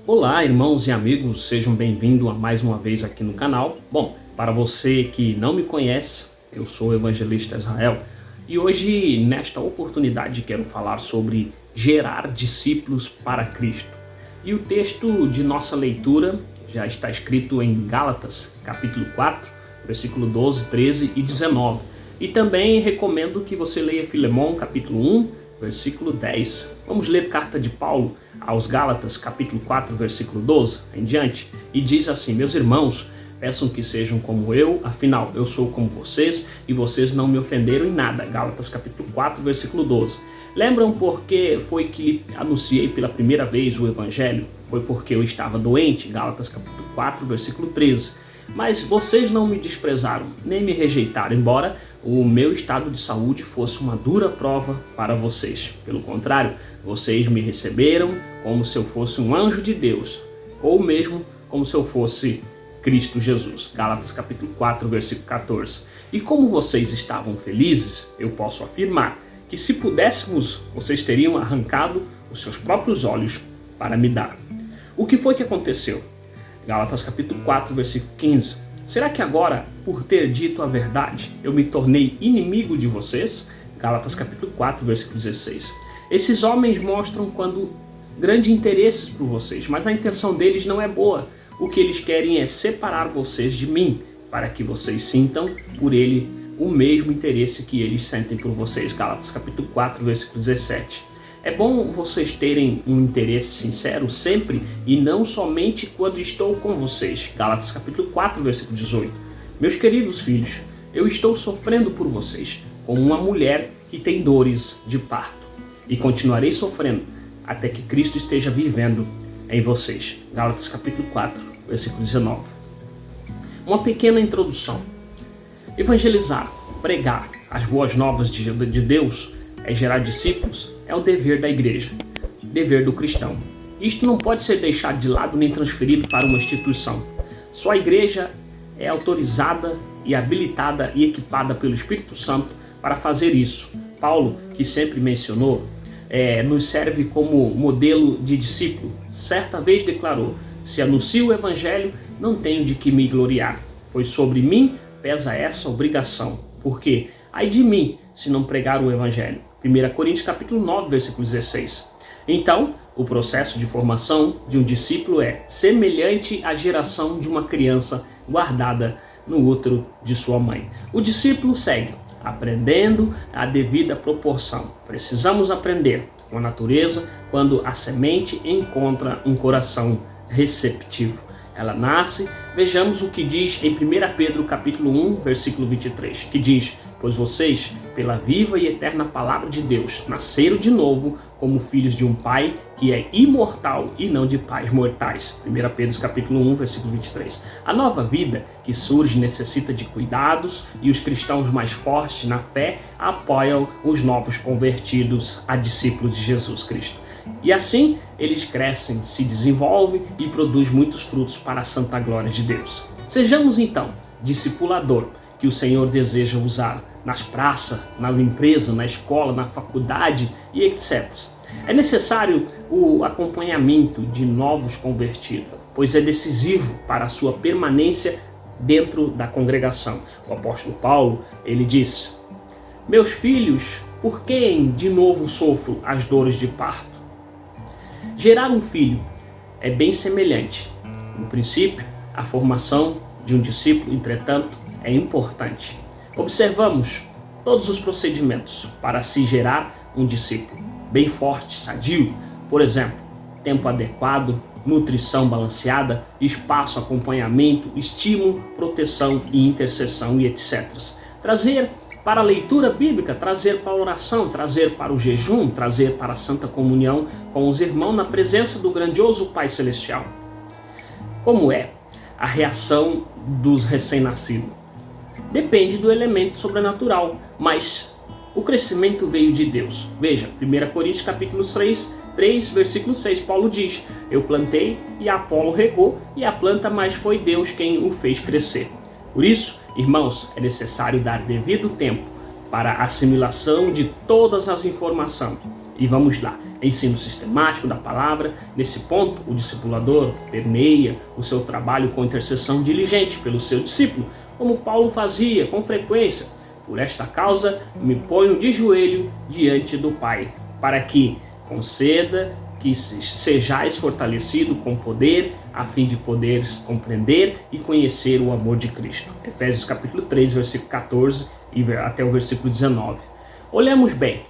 Olá, irmãos e amigos, sejam bem-vindos a mais uma vez aqui no canal. Bom, para você que não me conhece, eu sou o evangelista Israel e hoje, nesta oportunidade, quero falar sobre gerar discípulos para Cristo. E o texto de nossa leitura já está escrito em Gálatas, capítulo 4, versículo 12, 13 e 19. E também recomendo que você leia Filemão, capítulo 1, versículo 10. Vamos ler carta de Paulo aos Gálatas, capítulo 4, versículo 12 em diante. E diz assim: meus irmãos, peçam que sejam como eu, afinal eu sou como vocês e vocês não me ofenderam em nada. Gálatas, capítulo 4, versículo 12. Lembram porque foi que lhe anunciei pela primeira vez o evangelho? Foi porque eu estava doente. Gálatas, capítulo 4, versículo 13. Mas vocês não me desprezaram, nem me rejeitaram, embora o meu estado de saúde fosse uma dura prova para vocês. Pelo contrário, vocês me receberam como se eu fosse um anjo de Deus, ou mesmo como se eu fosse Cristo Jesus. Gálatas capítulo 4, versículo 14. E como vocês estavam felizes, eu posso afirmar que se pudéssemos, vocês teriam arrancado os seus próprios olhos para me dar. O que foi que aconteceu? Gálatas capítulo 4, versículo 15. Será que agora, por ter dito a verdade, eu me tornei inimigo de vocês? Gálatas capítulo 4, versículo 16. Esses homens mostram quando grande interesse por vocês, mas a intenção deles não é boa. O que eles querem é separar vocês de mim, para que vocês sintam por ele o mesmo interesse que eles sentem por vocês. Gálatas capítulo 4, versículo 17. É bom vocês terem um interesse sincero sempre e não somente quando estou com vocês. Gálatas capítulo 4, versículo 18. Meus queridos filhos, eu estou sofrendo por vocês, como uma mulher que tem dores de parto. E continuarei sofrendo até que Cristo esteja vivendo em vocês. Gálatas capítulo 4, versículo 19. Uma pequena introdução. Evangelizar, pregar as boas novas de Deus, é gerar discípulos, é o dever da igreja, dever do cristão. Isto não pode ser deixado de lado nem transferido para uma instituição. Só a igreja é autorizada e habilitada e equipada pelo Espírito Santo para fazer isso. Paulo, que sempre mencionou, nos serve como modelo de discípulo. Certa vez declarou: se anuncio o evangelho, não tenho de que me gloriar, pois sobre mim pesa essa obrigação. Porque ai de mim se não pregar o evangelho. 1 Coríntios capítulo 9, versículo 16. Então, o processo de formação de um discípulo é semelhante à geração de uma criança guardada no útero de sua mãe. O discípulo segue aprendendo a devida proporção. Precisamos aprender com a natureza quando a semente encontra um coração receptivo. Ela nasce, vejamos o que diz em 1 Pedro capítulo 1, versículo 23, que diz: pois vocês, pela viva e eterna palavra de Deus, nasceram de novo como filhos de um Pai que é imortal e não de pais mortais. 1 Pedro capítulo 1, versículo 23. A nova vida que surge necessita de cuidados e os cristãos mais fortes na fé apoiam os novos convertidos a discípulos de Jesus Cristo. E assim eles crescem, se desenvolvem e produzem muitos frutos para a santa glória de Deus. Sejamos então discipulador que o Senhor deseja usar nas praças, na empresa, na escola, na faculdade e etc. É necessário o acompanhamento de novos convertidos, pois é decisivo para a sua permanência dentro da congregação. O apóstolo Paulo, ele diz: meus filhos, por quem de novo sofro as dores de parto? Gerar um filho é bem semelhante. No princípio, a formação de um discípulo, entretanto, é importante. Observamos todos os procedimentos para se gerar um discípulo bem forte, sadio. Por exemplo, tempo adequado, nutrição balanceada, espaço, acompanhamento, estímulo, proteção e intercessão e etc. Trazer para a leitura bíblica, trazer para a oração, trazer para o jejum, trazer para a santa comunhão com os irmãos na presença do grandioso Pai Celestial. Como é a reação dos recém-nascidos? Depende do elemento sobrenatural, mas o crescimento veio de Deus. Veja, 1 Coríntios capítulo 3, versículo 6, Paulo diz: eu plantei e Apolo regou, e a planta, mas foi Deus quem o fez crescer. Por isso, irmãos, é necessário dar devido tempo para a assimilação de todas as informações. E vamos lá, ensino sistemático da palavra. Nesse ponto, o discipulador permeia o seu trabalho com intercessão diligente pelo seu discípulo, como Paulo fazia com frequência. Por esta causa, me ponho de joelho diante do Pai, para que conceda que sejais fortalecido com poder, a fim de poderes compreender e conhecer o amor de Cristo. Efésios capítulo 3, versículo 14 e até o versículo 19. Olhemos bem.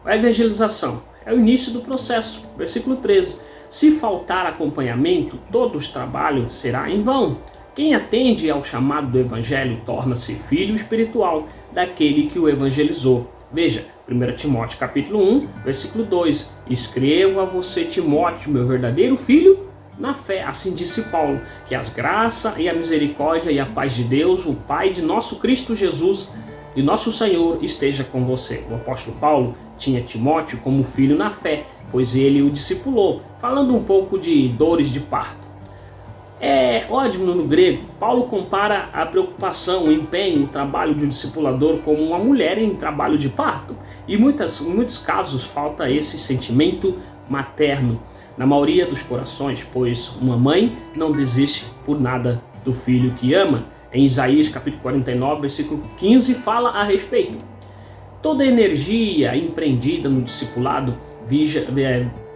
A evangelização é o início do processo. Versículo 13. Se faltar acompanhamento, todo o trabalho será em vão. Quem atende ao chamado do evangelho torna-se filho espiritual daquele que o evangelizou. Veja, 1 Timóteo capítulo 1, versículo 2. Escrevo a você, Timóteo, meu verdadeiro filho, na fé. Assim disse Paulo, que as graças e a misericórdia e a paz de Deus, o Pai de nosso Cristo Jesus e nosso Senhor, esteja com você. O apóstolo Paulo tinha Timóteo como filho na fé, pois ele o discipulou. Falando um pouco de dores de parto. Ódimo no grego, Paulo compara a preocupação, o empenho, o trabalho de um discipulador como uma mulher em trabalho de parto. E em muitos casos falta esse sentimento materno na maioria dos corações, pois uma mãe não desiste por nada do filho que ama. Em Isaías capítulo 49, versículo 15, fala a respeito. Toda energia empreendida no discipulado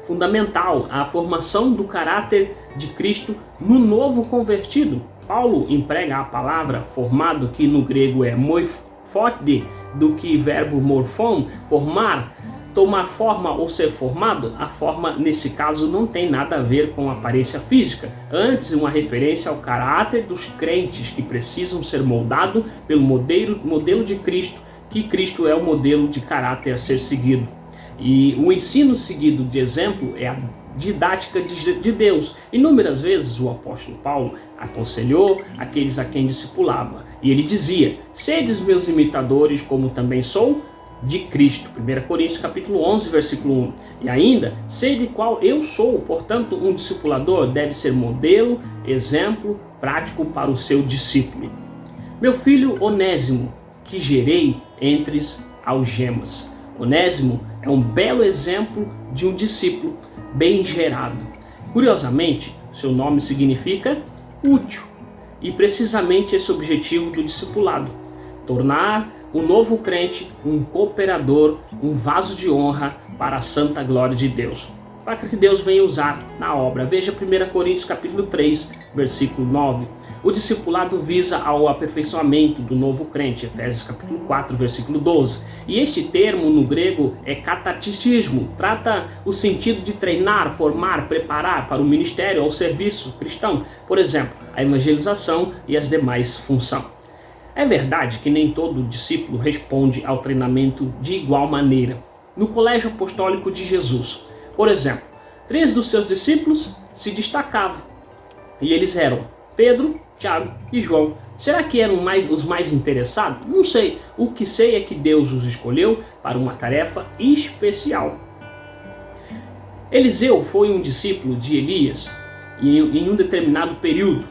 fundamental a formação do caráter de Cristo no novo convertido. Paulo emprega a palavra formado, que no grego é moiphode, do que verbo morphon, formar, tomar forma ou ser formado. A forma, nesse caso, não tem nada a ver com a aparência física. Antes, uma referência ao caráter dos crentes que precisam ser moldados pelo modelo de Cristo, que Cristo é o modelo de caráter a ser seguido. E o ensino seguido de exemplo é a didática de Deus. Inúmeras vezes o apóstolo Paulo aconselhou aqueles a quem discipulava. E ele dizia, sedes meus imitadores, como também sou de Cristo. 1 Coríntios capítulo 11, versículo 1. E ainda, sede qual eu sou. Portanto, um discipulador deve ser modelo, exemplo, prático para o seu discípulo. Meu filho Onésimo, que gerei entre algemas. Onésimo é um belo exemplo de um discípulo bem gerado. Curiosamente, seu nome significa útil, e precisamente esse objetivo do discipulado: tornar o novo crente um cooperador, um vaso de honra para a santa glória de Deus, para que Deus venha usar na obra. Veja 1 Coríntios capítulo 3, versículo 9. O discipulado visa ao aperfeiçoamento do novo crente, Efésios capítulo 4, versículo 12. E este termo no grego é catatismo, trata o sentido de treinar, formar, preparar para o ministério ou serviço cristão, por exemplo, a evangelização e as demais funções. É verdade que nem todo discípulo responde ao treinamento de igual maneira. No colégio apostólico de Jesus, por exemplo, 3 dos seus discípulos se destacavam, e eles eram Pedro, Tiago e João. Será que eram os mais interessados? Não sei. O que sei é que Deus os escolheu para uma tarefa especial. Eliseu foi um discípulo de Elias em um determinado período,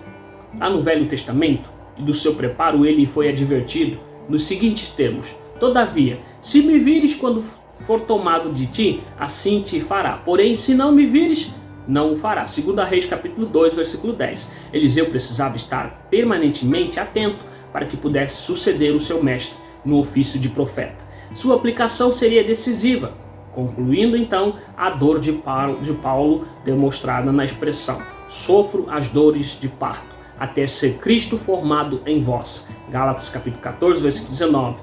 lá no Velho Testamento, e do seu preparo ele foi advertido nos seguintes termos: todavia, se me vires quando for tomado de ti, assim te fará. Porém, se não me vires, não o fará. 2 Reis capítulo 2, versículo 10. Eliseu precisava estar permanentemente atento para que pudesse suceder o seu mestre no ofício de profeta. Sua aplicação seria decisiva, concluindo então a dor de Paulo demonstrada na expressão: sofro as dores de parto, até ser Cristo formado em vós. Gálatas capítulo 14, versículo 19.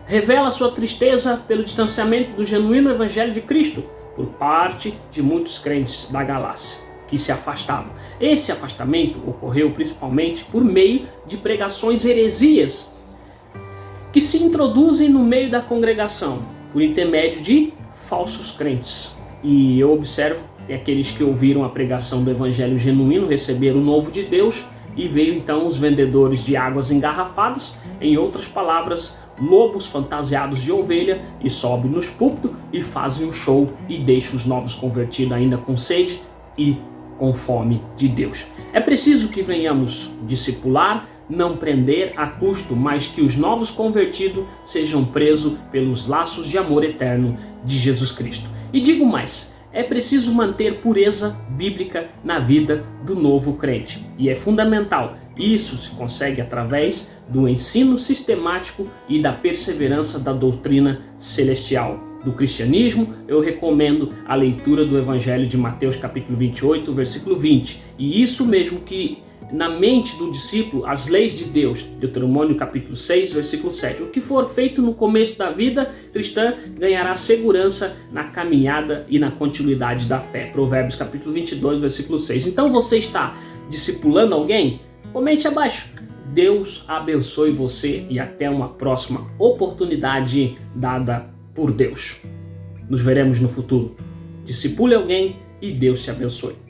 Revela sua tristeza pelo distanciamento do genuíno evangelho de Cristo por parte de muitos crentes da Galácia, que se afastavam. Esse afastamento ocorreu principalmente por meio de pregações heresias que se introduzem no meio da congregação por intermédio de falsos crentes. E eu observo que aqueles que ouviram a pregação do evangelho genuíno receberam o novo de Deus, e veio então os vendedores de águas engarrafadas, em outras palavras, lobos fantasiados de ovelha, e sobem nos púlpitos e fazem um show e deixam os novos convertidos ainda com sede e com fome de Deus. É preciso que venhamos discipular, não prender a custo, mas que os novos convertidos sejam presos pelos laços de amor eterno de Jesus Cristo. E digo mais, é preciso manter pureza bíblica na vida do novo crente. E é fundamental. Isso se consegue através do ensino sistemático e da perseverança da doutrina celestial. Do cristianismo, eu recomendo a leitura do Evangelho de Mateus capítulo 28, versículo 20. E isso mesmo que na mente do discípulo, as leis de Deus, Deuteronômio capítulo 6, versículo 7. O que for feito no começo da vida cristã ganhará segurança na caminhada e na continuidade da fé. Provérbios capítulo 22, versículo 6. Então você está discipulando alguém? Comente abaixo. Deus abençoe você e até uma próxima oportunidade dada por Deus. Nos veremos no futuro. Discipule alguém e Deus te abençoe.